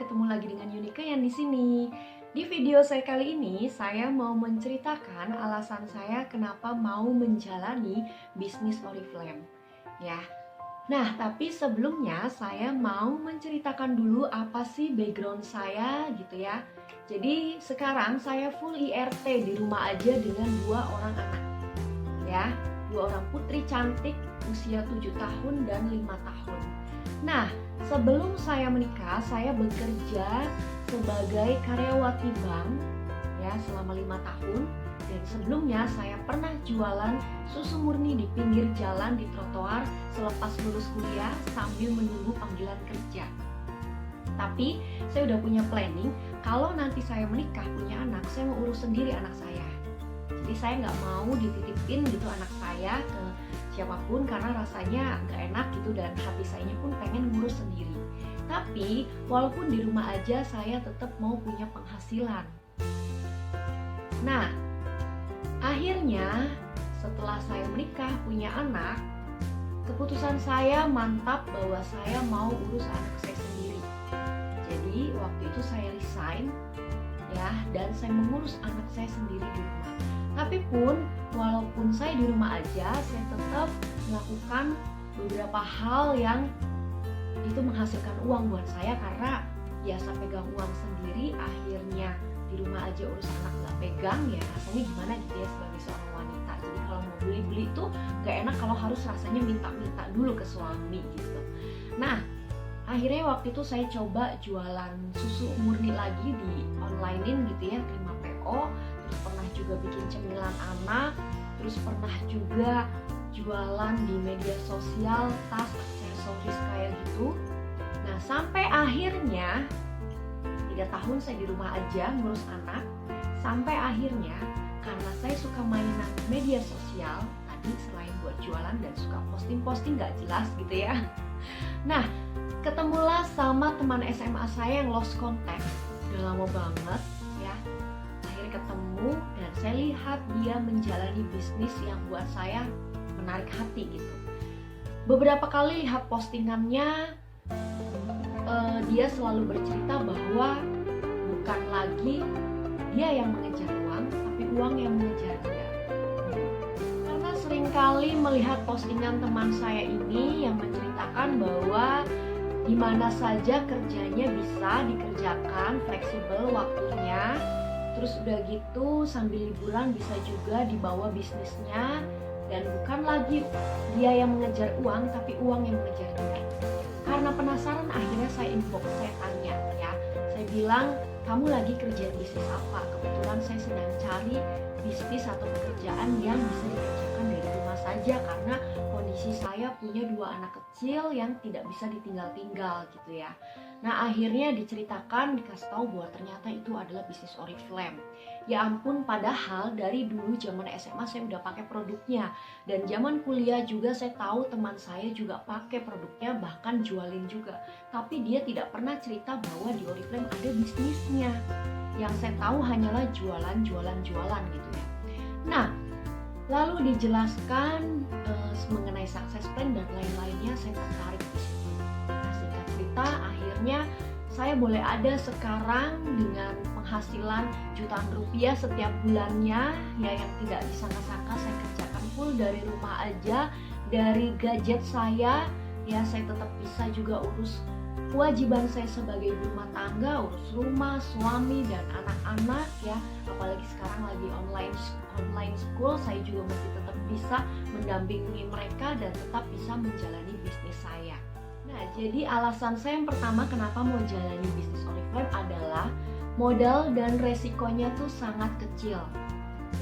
ketemu lagi dengan Yunika yang di sini. Di video saya kali ini, saya mau menceritakan alasan saya kenapa mau menjalani bisnis Oriflame. Ya. Nah, tapi sebelumnya saya mau menceritakan dulu apa sih background saya gitu ya. Jadi sekarang saya full IRT di rumah aja dengan 2 orang anak. Ya, 2 orang putri cantik usia 7 tahun dan 5 tahun. Nah, sebelum saya menikah, saya bekerja sebagai karyawati bank ya selama 5 tahun. Dan sebelumnya saya pernah jualan susu murni di pinggir jalan di trotoar selepas lulus kuliah sambil menunggu panggilan kerja. Tapi saya udah punya planning, kalau nanti saya menikah punya anak, saya mau urus sendiri anak saya. Jadi saya nggak mau dititipin gitu anak saya ke siapapun karena rasanya nggak enak gitu dan hati saya pun pengen ngurus sendiri. Tapi walaupun di rumah aja saya tetap mau punya penghasilan. Nah, akhirnya setelah saya menikah punya anak, keputusan saya mantap bahwa saya mau urus anak saya sendiri. Jadi waktu itu saya resign ya dan saya mengurus anak saya sendiri di rumah. Tapi pun walaupun saya di rumah aja, saya tetap melakukan beberapa hal yang itu menghasilkan uang buat saya karena biasa pegang uang sendiri, akhirnya di rumah aja urus anak nggak pegang, ya rasanya gimana gitu ya sebagai seorang wanita. Jadi kalau mau beli-beli itu nggak enak kalau harus rasanya minta-minta dulu ke suami gitu. Nah, akhirnya waktu itu saya coba jualan susu murni lagi di online-in gitu ya, terima PO. Terus pernah juga bikin cemilan anak, terus pernah juga jualan di media sosial tas, aksesoris kayak gitu. Nah, sampai akhirnya 3 tahun saya di rumah aja ngurus anak. Sampai akhirnya karena saya suka mainan media sosial tadi, selain buat jualan dan suka posting-posting gak jelas gitu ya. Nah, ketemulah sama teman SMA saya yang lost contact udah lama banget ya. Akhirnya ketemu dan saya lihat dia menjalani bisnis yang buat saya menarik hati gitu. Beberapa kali lihat postingannya, dia selalu bercerita bahwa bukan lagi dia yang mengejar uang, tapi uang yang mengejar dia. Karena seringkali melihat postingan teman saya ini yang menceritakan bahwa di mana saja kerjanya bisa dikerjakan, fleksibel waktunya. Terus udah gitu sambil liburan bisa juga dibawa bisnisnya. Dan bukan lagi dia yang mengejar uang, tapi uang yang mengejar dia. Karena penasaran akhirnya saya inbox, saya tanya ya. Saya bilang, kamu lagi kerja bisnis apa? Kebetulan saya sedang cari bisnis atau pekerjaan yang bisa dikerjakan dari rumah saja. Karena kondisi saya punya 2 anak kecil yang tidak bisa ditinggal-tinggal gitu ya. Nah, akhirnya diceritakan, dikasih tahu bahwa ternyata itu adalah bisnis Oriflame. Ya ampun, padahal dari dulu zaman SMA saya udah pakai produknya. Dan zaman kuliah juga saya tahu teman saya juga pakai produknya, bahkan jualin juga. Tapi dia tidak pernah cerita bahwa di Oriflame ada bisnisnya. Yang saya tahu hanyalah jualan gitu ya. Nah, lalu dijelaskan mengenai success plan dan lain-lainnya, saya tertarik di situ. Nah, singkat cerita, akhirnya saya boleh ada sekarang dengan penghasilan jutaan rupiah setiap bulannya ya, yang tidak disangka-sangka saya kerjakan full dari rumah aja. Dari gadget saya ya, saya tetap bisa juga urus kewajiban saya sebagai ibu rumah tangga, urus rumah, suami dan anak-anak ya. Apalagi sekarang lagi online school, saya juga masih tetap bisa mendampingi mereka dan tetap bisa menjalani bisnis saya. Nah, jadi alasan saya yang pertama kenapa mau jalani bisnis Oriflame adalah modal dan resikonya tuh sangat kecil.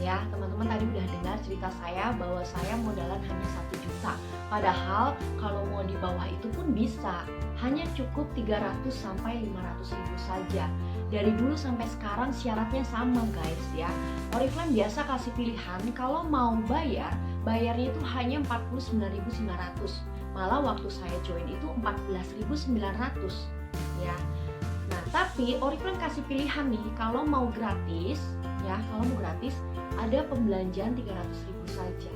Ya, teman-teman tadi udah dengar cerita saya bahwa saya modalan hanya 1 juta. Padahal kalau mau di bawah itu pun bisa. Hanya cukup 300 sampai 500 ribu saja. Dari dulu sampai sekarang syaratnya sama guys ya. Oriflame biasa kasih pilihan kalau mau bayarnya itu hanya 49.900. Malah waktu saya join itu 14.900 ya. Nah, tapi Oriflame kasih pilihan nih, kalau mau gratis ya, ada pembelanjaan 300.000 saja.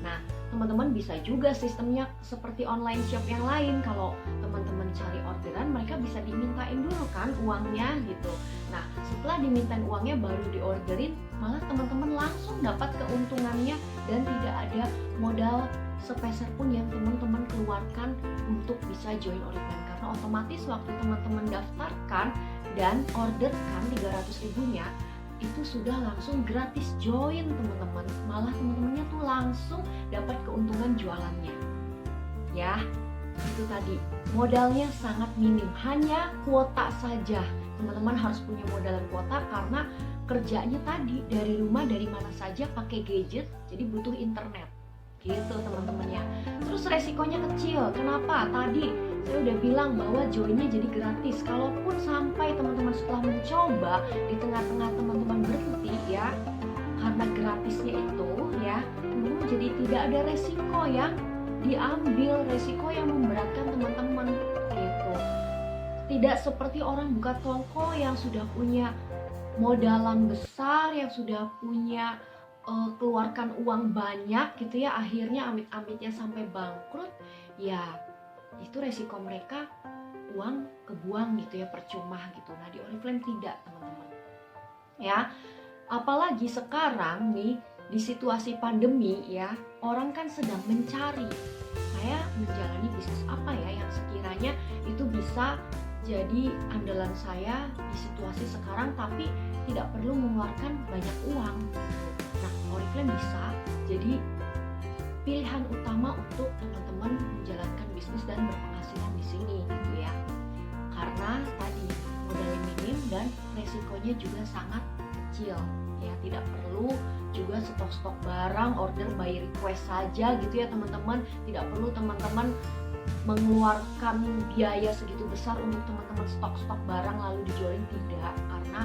Nah, teman-teman bisa juga sistemnya seperti online shop yang lain. Kalau teman-teman cari orderan, mereka bisa dimintain dulu kan uangnya gitu. Nah, setelah dimintain uangnya baru diorderin, malah teman-teman langsung dapat keuntungannya dan tidak ada modal sepeser pun yang teman-teman keluarkan untuk bisa join Oriflame. Karena otomatis waktu teman-teman daftarkan dan orderkan 300 ribunya, itu sudah langsung gratis join teman-teman. Malah teman-temannya tuh langsung dapat keuntungan jualannya. Ya, itu tadi. Modalnya sangat minim, hanya kuota saja. Teman-teman harus punya modalan kuota karena kerjanya tadi dari rumah, dari mana saja pakai gadget, jadi butuh internet. Gitu teman-teman ya. Terus resikonya kecil. Kenapa? Tadi saya udah bilang bahwa joinnya jadi gratis. Kalaupun sampai teman-teman setelah mencoba di tengah-tengah teman-teman berhenti ya, karena gratisnya itu ya, teman-teman jadi tidak ada resiko yang diambil, resiko yang memberatkan teman-teman gitu. Tidak seperti orang buka toko yang sudah punya modalan besar, yang sudah punya keluarkan uang banyak gitu ya, akhirnya amit-amitnya sampai bangkrut, ya itu resiko mereka uang kebuang gitu ya, percuma gitu. Nah di Oriflame tidak teman-teman ya, apalagi sekarang nih di situasi pandemi ya, orang kan sedang mencari saya menjalani bisnis apa ya yang sekiranya itu bisa jadi andalan saya di situasi sekarang tapi tidak perlu mengeluarkan banyak uang gitu. Nah, Oriflame bisa jadi pilihan utama untuk teman-teman menjalankan bisnis dan berpenghasilan di sini gitu ya. Karena tadi modalnya minim dan resikonya juga sangat kecil ya, tidak perlu juga stok-stok barang, order by request saja gitu ya teman-teman. Tidak perlu teman-teman mengeluarkan biaya segitu besar untuk teman-teman stok-stok barang lalu dijualin, tidak, karena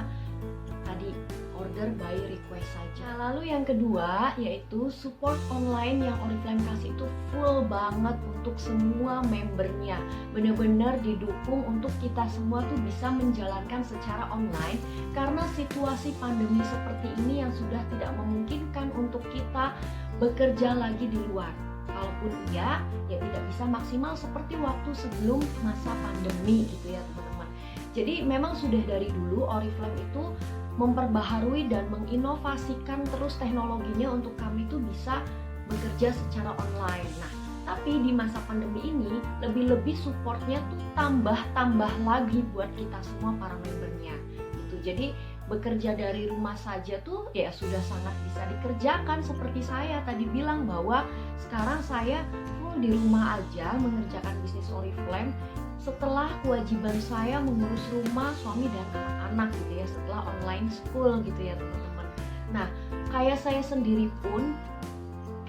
tadi order by request saja. Lalu yang kedua yaitu support online yang Oriflame kasih itu full banget untuk semua membernya. Benar-benar didukung untuk kita semua tuh bisa menjalankan secara online karena situasi pandemi seperti ini yang sudah tidak memungkinkan untuk kita bekerja lagi di luar. Kalaupun iya, ya tidak bisa maksimal seperti waktu sebelum masa pandemi gitu ya teman-teman. Jadi memang sudah dari dulu Oriflame itu memperbaharui dan menginovasikan terus teknologinya untuk kami tuh bisa bekerja secara online. Nah, tapi di masa pandemi ini lebih-lebih supportnya tuh tambah lagi buat kita semua para membernya gitu. Jadi bekerja dari rumah saja tuh ya sudah sangat bisa dikerjakan. Seperti saya tadi bilang bahwa sekarang saya full di rumah aja mengerjakan bisnis Oriflame setelah kewajiban saya mengurus rumah, suami dan anak-anak gitu ya, setelah online school gitu ya teman-teman. Nah, kayak saya sendiri pun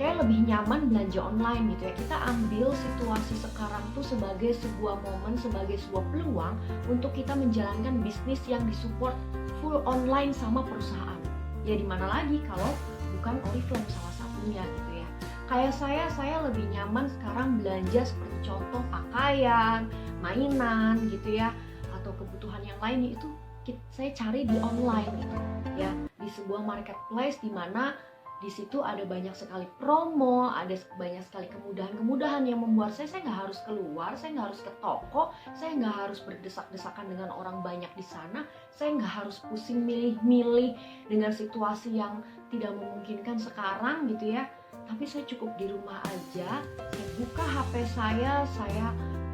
kayak lebih nyaman belanja online gitu ya. Kita ambil situasi sekarang tuh sebagai sebuah momen, sebagai sebuah peluang untuk kita menjalankan bisnis yang disupport full online sama perusahaan. Ya di mana lagi kalau bukan Oriflame salah satunya gitu ya. Kayak saya lebih nyaman sekarang belanja seperti contoh pakaian, mainan gitu ya, atau kebutuhan yang lain itu saya cari di online gitu ya, di sebuah marketplace di mana di situ ada banyak sekali promo, ada banyak sekali kemudahan-kemudahan yang membuat saya nggak harus keluar, saya nggak harus ke toko, saya nggak harus berdesak-desakan dengan orang banyak di sana, saya nggak harus pusing milih-milih dengan situasi yang tidak memungkinkan sekarang gitu ya. Tapi saya cukup di rumah aja, saya buka HP saya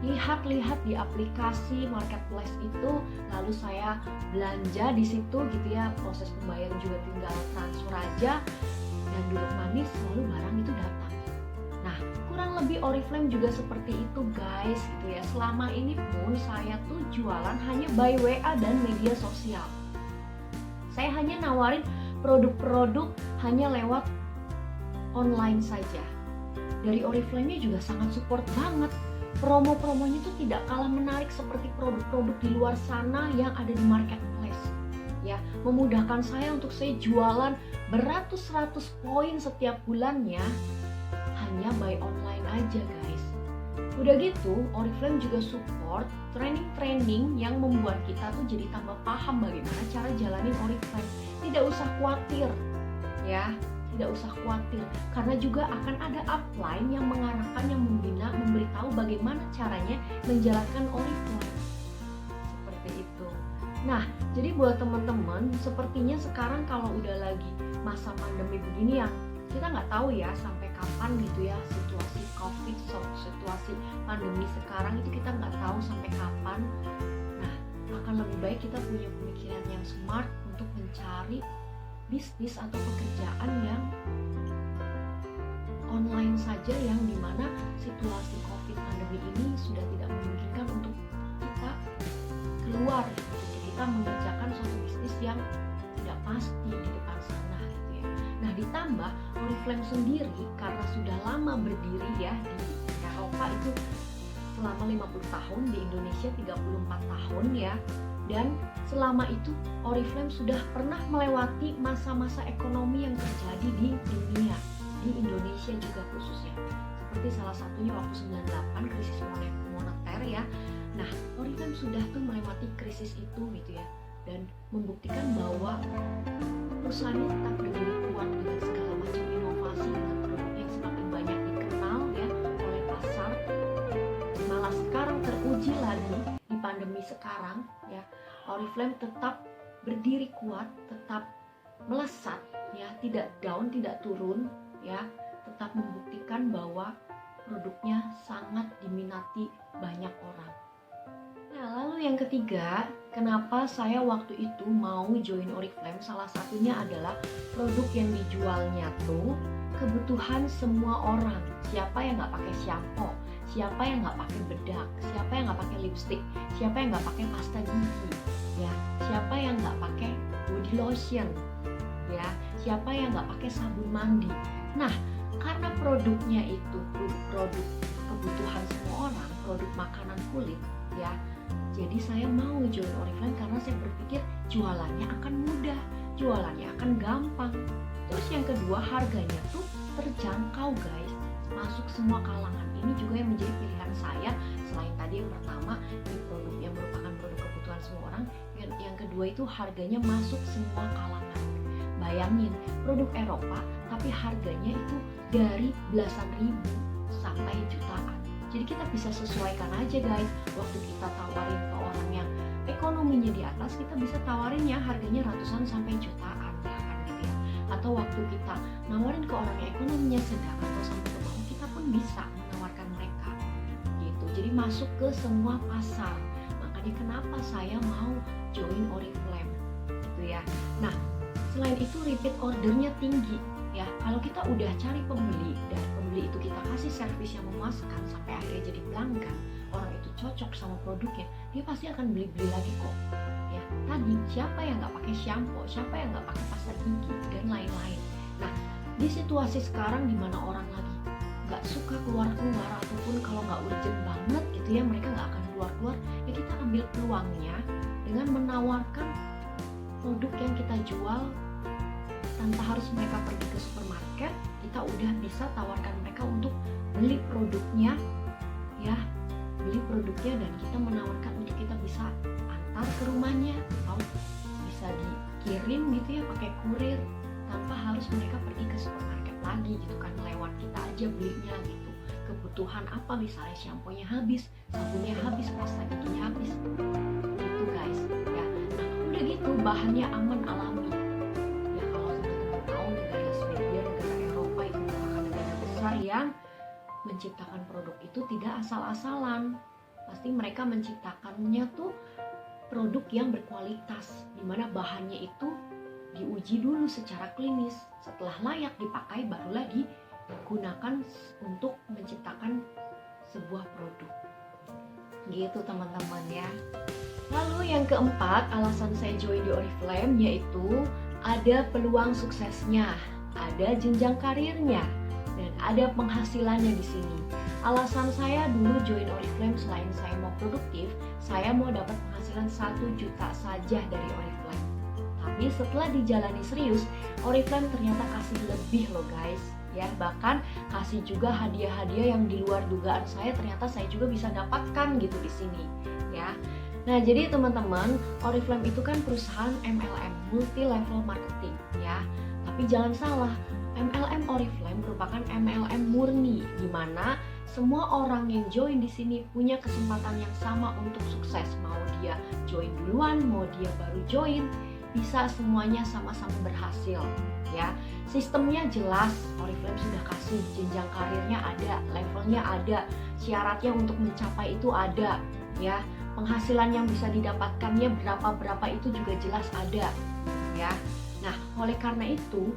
lihat-lihat di aplikasi marketplace itu, lalu saya belanja di situ gitu ya. Proses pembayaran juga tinggal transfer aja dan duduk manis, lalu barang itu datang. Nah, kurang lebih Oriflame juga seperti itu guys gitu ya. Selama ini pun saya tuh jualan hanya by WA dan media sosial. Saya hanya nawarin produk-produk hanya lewat online saja. Dari Oriflame-nya juga sangat support banget. Promo-promonya itu tidak kalah menarik seperti produk-produk di luar sana yang ada di marketplace. Ya, memudahkan saya untuk saya jualan beratus-ratus poin setiap bulannya hanya by online aja guys. Udah gitu, Oriflame juga support training-training yang membuat kita tuh jadi tambah paham bagaimana cara jalanin Oriflame. Tidak usah khawatir ya, tidak usah khawatir, karena juga akan ada upline yang mengarahkan, yang membina, memberitahu bagaimana caranya menjalankan Oriflame. Seperti itu. Nah, jadi buat teman-teman, sepertinya sekarang kalau udah lagi masa pandemi begini yang kita nggak tahu ya sampai kapan gitu ya, situasi COVID, situasi pandemi sekarang itu kita nggak tahu sampai kapan. Nah, akan lebih baik kita punya pemikiran yang smart untuk mencari bisnis atau pekerjaan yang online saja, yang dimana situasi COVID pandemi ini sudah tidak memungkinkan untuk kita keluar, jadi kita mengerjakan suatu bisnis yang tidak pasti di depan sana gitu ya. Nah, ditambah Oriflame sendiri karena sudah lama berdiri ya di Eropa itu selama 50 tahun, di Indonesia 34 tahun ya. Dan selama itu Oriflame sudah pernah melewati masa-masa ekonomi yang terjadi di dunia, di Indonesia juga khususnya. Seperti salah satunya waktu 98 krisis moneter ya. Nah, Oriflame sudah tuh melewati krisis itu gitu ya, dan membuktikan bahwa perusahaannya tetap berdiri kuat dengan segala macam inovasi, dengan produk yang semakin banyak dikenal ya oleh pasar. Malah sekarang teruji lagi di pandemi sekarang ya, Oriflame tetap berdiri kuat, tetap melesat ya, tidak down, tidak turun ya, tetap membuktikan bahwa produknya sangat diminati banyak orang. Nah, lalu yang ketiga, kenapa saya waktu itu mau join Oriflame, salah satunya adalah produk yang dijualnya tuh kebutuhan semua orang. Siapa yang nggak pakai shampoo, siapa yang nggak pakai bedak, siapa yang nggak pakai lipstick, siapa yang nggak pakai pasta gigi ya, siapa yang nggak pakai body lotion ya, siapa yang nggak pakai sabun mandi. Nah, karena produknya itu produk kebutuhan semua orang, produk makanan kulit ya, jadi saya mau join Oriflame karena saya berpikir jualannya akan mudah, jualannya akan gampang. Terus yang kedua, harganya tuh terjangkau guys, masuk semua kalangan. Ini juga yang menjadi pilihan saya. Selain tadi yang pertama, ini produk yang merupakan produk kebutuhan semua orang, yang kedua itu harganya masuk semua kalangan. Bayangin, produk Eropa tapi harganya itu dari belasan ribu sampai jutaan. Jadi kita bisa sesuaikan aja guys. Waktu kita tawarin ke orang yang ekonominya di atas, kita bisa tawarin ya harganya ratusan sampai jutaan bahkan gitu ya. Atau waktu kita nawarin ke orang yang ekonominya sedang atau sampai ke bawah, kita pun bisa menawarkan mereka gitu. Jadi masuk ke semua pasar. Makanya kenapa saya mau join Oriflame gitu ya. Nah, selain itu repeat ordernya tinggi ya. Kalau kita udah cari pembeli dan pembeli itu kita kasih servis yang memuaskan sampai akhirnya jadi pelanggan, orang itu cocok sama produknya, dia pasti akan beli-beli lagi kok ya. Tadi siapa yang nggak pakai shampoo, siapa yang nggak pakai pasta gigi dan lain-lain. Nah, di situasi sekarang di mana orang lagi nggak suka keluar-keluar, ataupun kalau nggak urgent banget gitu ya, mereka nggak akan keluar-keluar, ya kita ambil peluangnya dengan menawarkan produk yang kita jual tanpa harus mereka pergi ke supermarket. Kita udah bisa tawarkan mereka untuk beli produknya ya, beli produknya, dan kita menawarkan untuk kita bisa antar ke rumahnya atau bisa dikirim gitu ya pakai kurir, tanpa harus mereka pergi ke supermarket lagi gitu kan, lewat kita aja belinya gitu. Kebutuhan apa, misalnya shampoo-nya habis, sabunnya habis, pasta giginya habis gitu guys ya. Nah, udah gitu bahannya aman, alami ya. Kalau teman-teman tahu, negara Swedia, negara Eropa itu merupakan negara besar yang menciptakan produk itu tidak asal-asalan. Pasti mereka menciptakannya tuh produk yang berkualitas, dimana bahannya itu diuji dulu secara klinis. Setelah layak dipakai, barulah digunakan untuk menciptakan sebuah produk gitu teman-teman ya. Lalu yang keempat, alasan saya join di Oriflame yaitu ada peluang suksesnya, ada jenjang karirnya, dan ada penghasilannya di sini. Alasan saya dulu join Oriflame, selain saya mau produktif, saya mau dapat penghasilan 1 juta saja dari Oriflame. Tapi setelah dijalani serius, Oriflame ternyata kasih lebih loh guys ya, bahkan kasih juga hadiah-hadiah yang di luar dugaan saya, ternyata saya juga bisa dapatkan gitu di sini ya. Nah, jadi teman-teman, Oriflame itu kan perusahaan MLM, multi level marketing ya. Tapi jangan salah, MLM Oriflame merupakan MLM murni, di mana semua orang yang join di sini punya kesempatan yang sama untuk sukses. Mau dia join duluan, mau dia baru join, bisa semuanya sama-sama berhasil. Ya, sistemnya jelas. Oriflame sudah kasih jenjang karirnya ada, levelnya ada, syaratnya untuk mencapai itu ada. Ya, penghasilan yang bisa didapatkannya berapa itu juga jelas ada. Ya, nah oleh karena itu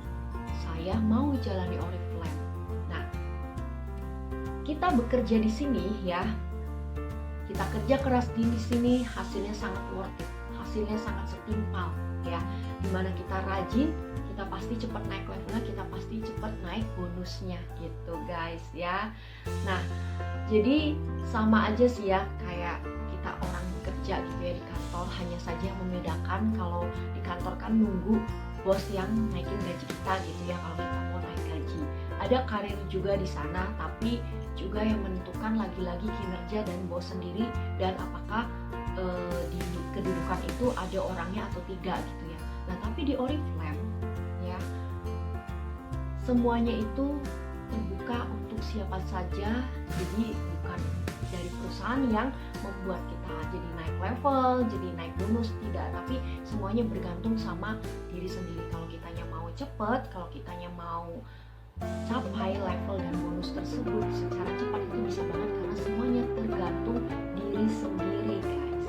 saya mau jalani Oriflame. Nah, kita bekerja di sini ya, kita kerja keras di sini, hasilnya sangat worth it, hasilnya sangat setimpal ya. Dimana kita rajin, kita pasti cepat naik levelnya, kita pasti cepat naik bonusnya gitu guys ya. Nah, jadi sama aja sih ya kayak kita orang bekerja gitu ya di kantor, hanya saja yang membedakan kalau di kantor kan nunggu bos yang naikin gaji kita gitu ya kalau kita mau naik gaji. Ada karir juga di sana, tapi juga yang menentukan lagi-lagi kinerja dan bos sendiri dan apakah di kedudukan itu ada orangnya atau tidak gitu ya. Nah, tapi di Oriflame ya semuanya itu terbuka untuk siapa saja, jadi bukan dari perusahaan yang membuat kita jadi naik level, jadi naik bonus, tidak, tapi semuanya bergantung sama diri sendiri. Kalau kitanya mau cepet, kalau kitanya mau capai level dan bonus tersebut secara cepat itu bisa banget karena semuanya tergantung diri sendiri guys.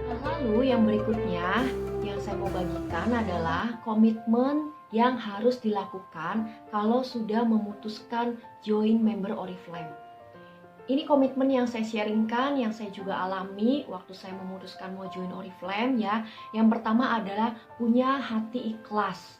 Nah, lalu yang berikutnya yang saya mau bagikan adalah komitmen yang harus dilakukan kalau sudah memutuskan join member Oriflame. Ini komitmen yang saya sharingkan, yang saya juga alami waktu saya memutuskan mau join Oriflame ya. Yang pertama adalah punya hati ikhlas.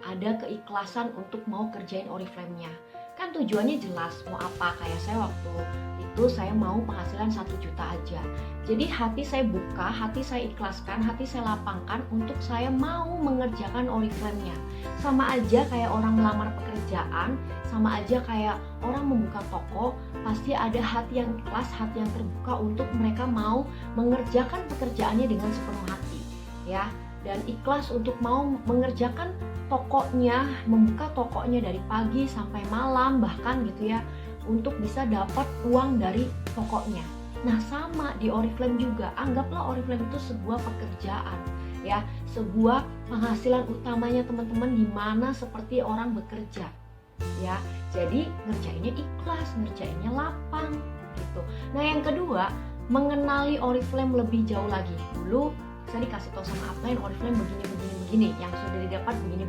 Ada keikhlasan untuk mau kerjain Oriflame-nya. Kan tujuannya jelas mau apa, kayak saya waktu itu saya mau penghasilan 1 juta aja. Jadi hati saya buka, hati saya ikhlaskan, hati saya lapangkan untuk saya mau mengerjakan Oriflame-nya. Sama aja kayak orang melamar pekerjaan, sama aja kayak orang membuka toko, pasti ada hati yang ikhlas, hati yang terbuka untuk mereka mau mengerjakan pekerjaannya dengan sepenuh hati ya. Dan ikhlas untuk mau mengerjakan tokonya, membuka tokonya dari pagi sampai malam bahkan gitu ya, untuk bisa dapat uang dari tokonya. Nah sama di Oriflame juga, anggaplah Oriflame itu sebuah pekerjaan ya, sebuah penghasilan utamanya teman-teman, di mana seperti orang bekerja ya. Jadi ngerjainnya ikhlas, ngerjainnya lapang gitu. Nah yang kedua, mengenali Oriflame lebih jauh lagi. Dulu saya dikasih tahu sama upline Oriflame begini, yang sudah didapat begini.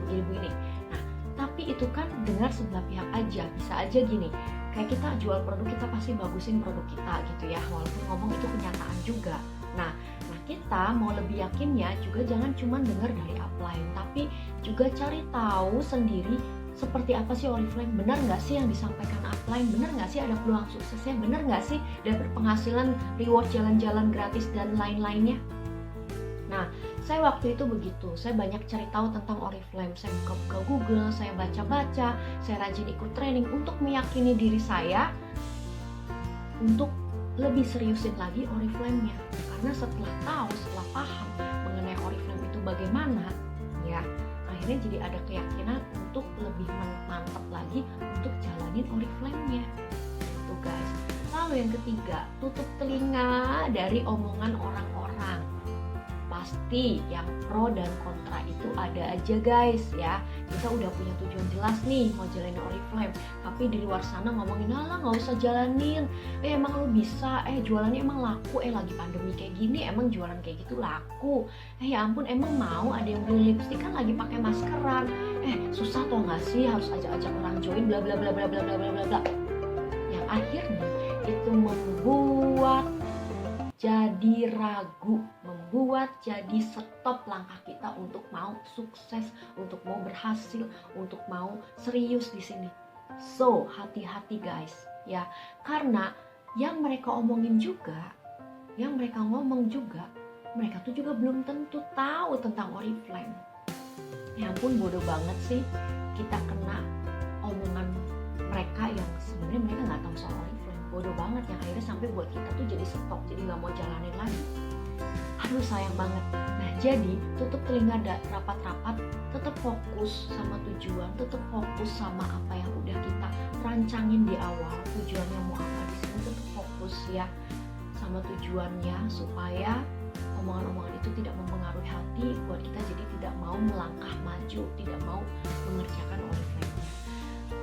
Nah, tapi itu kan dengar sebelah pihak aja, bisa aja gini. Kayak kita jual produk, kita pasti bagusin produk kita gitu ya, walaupun ngomong itu kenyataan juga. Nah kita mau lebih yakinnya juga jangan cuma dengar dari upline, tapi juga cari tahu sendiri seperti apa sih Oriflame, benar nggak sih yang disampaikan upline, benar nggak sih ada peluang suksesnya, benar nggak sih dapat penghasilan, reward jalan-jalan gratis dan lain-lainnya. Nah, saya waktu itu begitu, saya banyak cari tahu tentang Oriflame, saya buka-buka Google, saya baca-baca, saya rajin ikut training untuk meyakini diri saya untuk lebih seriusin lagi Oriflame-nya. Karena setelah tahu, setelah paham mengenai Oriflame itu bagaimana, ya akhirnya jadi ada keyakinan untuk lebih mantap lagi untuk jalanin Oriflame-nya. Itu guys. Lalu yang ketiga, tutup telinga dari omongan orang-orang. Pasti yang pro dan kontra itu ada aja guys ya. Kita udah punya tujuan jelas nih mau jalanin Oriflame, tapi di luar sana ngomongin alah nggak usah jalanin, emang lu bisa, jualannya emang laku, lagi pandemi kayak gini emang jualan kayak gitu laku, ya ampun emang mau ada yang beli lipstik kan lagi pakai maskeran, susah tau nggak sih harus ajak-ajak orang join bla bla bla bla bla bla bla bla. Yang akhirnya itu membuat jadi ragu, membuat jadi stop langkah kita untuk mau sukses, untuk mau berhasil, untuk mau serius di sini. So, hati-hati guys, ya. Karena yang mereka omongin juga, yang mereka ngomong juga, mereka tuh juga belum tentu tahu tentang Oriflame. Ya ampun, bodoh banget sih kita kena omongan mereka yang sebenarnya mereka nggak tahu soal Oriflame. Bodoh banget yang akhirnya sampai buat kita tuh jadi stop, jadi nggak mau jalanin lagi. Aduh sayang banget. Nah jadi tutup telinga rapat-rapat, tetap fokus sama tujuan, tetap fokus sama apa yang udah kita rancangin di awal. Tujuannya mau apa di sini, tetap fokus ya sama tujuannya supaya omongan-omongan itu tidak mempengaruhi hati buat kita, jadi tidak mau melangkah maju, tidak mau mengerjakan Oriflame-nya.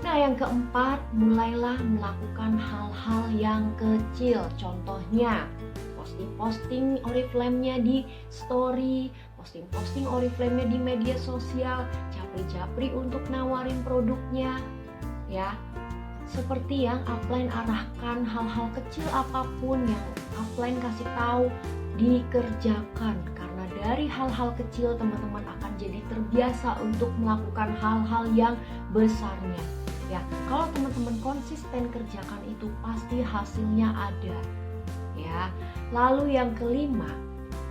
Nah yang keempat, mulailah melakukan hal-hal yang kecil. Contohnya posting Oriflame-nya di story, posting Oriflame-nya di media sosial, japri-japri untuk nawarin produknya ya. Seperti yang upline arahkan, hal-hal kecil apapun yang upline kasih tahu dikerjakan, karena dari hal-hal kecil teman-teman akan jadi terbiasa untuk melakukan hal-hal yang besarnya ya. Kalau teman-teman konsisten kerjakan itu pasti hasilnya ada ya. Lalu yang kelima,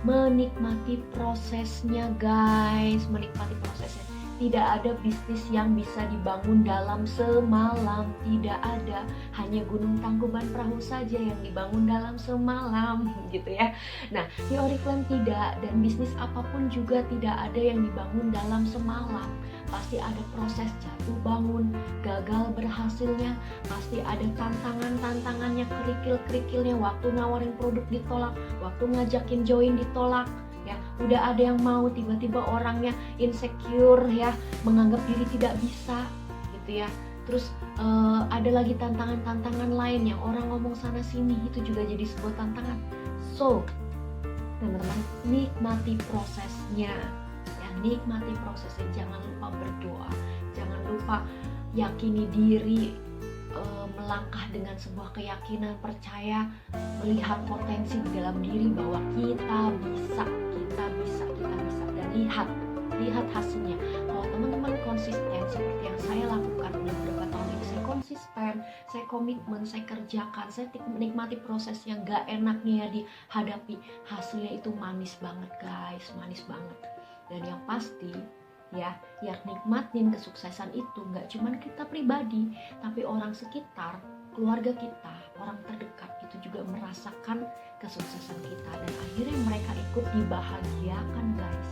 menikmati prosesnya guys, menikmati prosesnya. Tidak ada bisnis yang bisa dibangun dalam semalam, tidak ada. Hanya Gunung Tangkuban Perahu saja yang dibangun dalam semalam gitu ya. Nah di Oriflame tidak, dan bisnis apapun juga tidak ada yang dibangun dalam semalam. Pasti ada proses jatuh bangun, gagal berhasilnya, pasti ada tantangannya, kerikil-kerikilnya, waktu nawarin produk ditolak, waktu ngajakin join ditolak ya. Udah ada yang mau, tiba-tiba orangnya insecure ya, menganggap diri tidak bisa gitu ya. Terus ada lagi tantangan lain yang orang ngomong sana sini, itu juga jadi sebuah tantangan. So teman-teman, nikmati prosesnya ya, nikmati prosesnya. Jangan lupa berdoa, jangan lupa yakini diri, melangkah dengan sebuah keyakinan, percaya, melihat potensi di dalam diri bahwa kita bisa, dan lihat hasilnya. Kalau teman-teman konsisten seperti yang saya lakukan udah beberapa tahun ini, saya konsisten, saya komitmen, saya kerjakan, saya menikmati proses yang gak enaknya ya dihadapi, hasilnya itu manis banget guys, manis banget. Dan yang pasti ya, yang nikmatin kesuksesan itu nggak cuman kita pribadi, tapi orang sekitar, keluarga kita, orang terdekat itu juga merasakan kesuksesan kita, dan akhirnya mereka ikut dibahagiakan guys.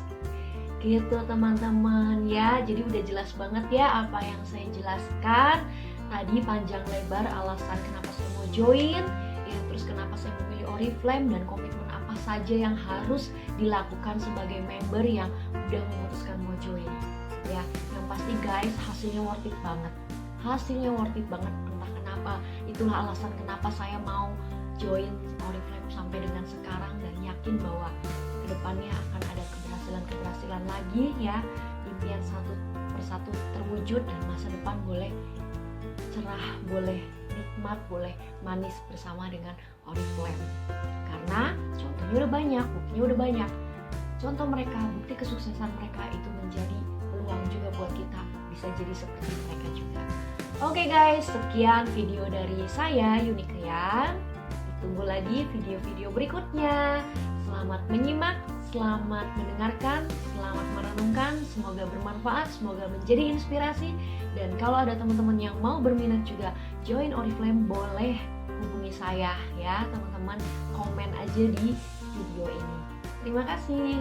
Gitu teman-teman ya. Jadi udah jelas banget ya apa yang saya jelaskan tadi, panjang lebar alasan kenapa saya mau join ya, terus kenapa saya memilih Oriflame, dan komitmen apa saja yang harus dilakukan sebagai member yang udah memutuskan mau join ya. Yang pasti guys, hasilnya worth it banget, entah kenapa. Itulah alasan kenapa saya mau join Oriflame sampai dengan sekarang, dan yakin bahwa kedepannya akan ada keberhasilan lagi ya. Impian satu persatu terwujud, dan masa depan boleh cerah, boleh nikmat, boleh manis bersama dengan Oriflame. Karena contohnya udah banyak, buktinya udah banyak. Contoh mereka, bukti kesuksesan mereka itu menjadi peluang juga buat kita bisa jadi seperti mereka juga. Oke guys, sekian video dari saya Yuni Krian. Ditunggu lagi video-video berikutnya. Selamat menyimak, selamat mendengarkan, selamat merenungkan. Semoga bermanfaat, semoga menjadi inspirasi. Dan kalau ada teman-teman yang mau berminat juga join Oriflame, boleh hubungi saya ya teman-teman. Komen aja di video ini. Terima kasih.